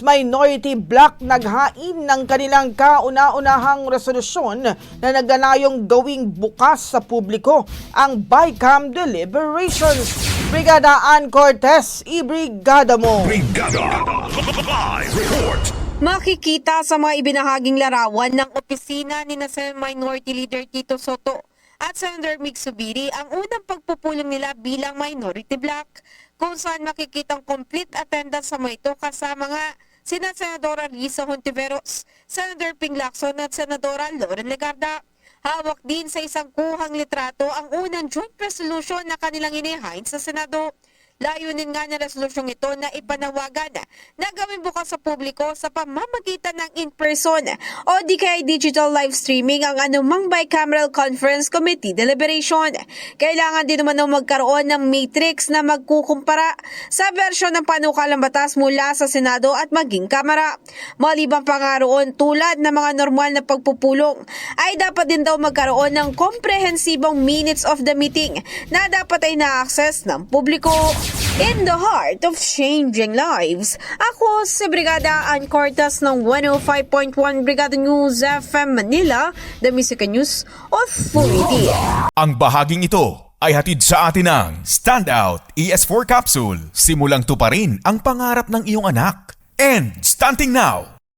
Minority Bloc naghain ng kanilang kauna-unahang resolusyon na nagnanayong gawing bukas sa publiko ang BICAM deliberations. Brigada Ann Cortez, ibrigada mo! Brigada Live Report. Makikita sa mga ibinahaging larawan ng opisina ni Senate Minority Leader Tito Soto at Senator Mig Zubiri ang unang pagpupulong nila bilang minority bloc, kung saan makikitang complete attendance sa mga ito kasama nga sina Senadora Risa Hontiveros, Senator Ping Lacson at Senadora Loren Legarda. Hawak din sa isang kuhang litrato ang unang joint resolution na kanilang inihain sa Senado. Layunin nga ng resolusyong ito na ipanawagan na gawin bukas sa publiko sa pamamagitan ng in-person o di kaya digital live streaming ang anumang bicameral conference committee deliberation. Kailangan din naman magkaroon ng matrix na magkukumpara sa bersyon ng panukalang batas mula sa Senado at maging Kamara. Maliban pa nga roon, tulad ng mga normal na pagpupulong, ay dapat din daw magkaroon ng komprehensibong minutes of the meeting na dapat ay na-access ng publiko. In the heart of changing lives, ako si Brigada Ann Cortez ng 105.1 Brigada News FM Manila, the Music News Authority. Ang bahaging ito ay hatid sa atin ng Standout ES4 Capsule. Simulang tuparin ang pangarap ng iyong anak. And starting now,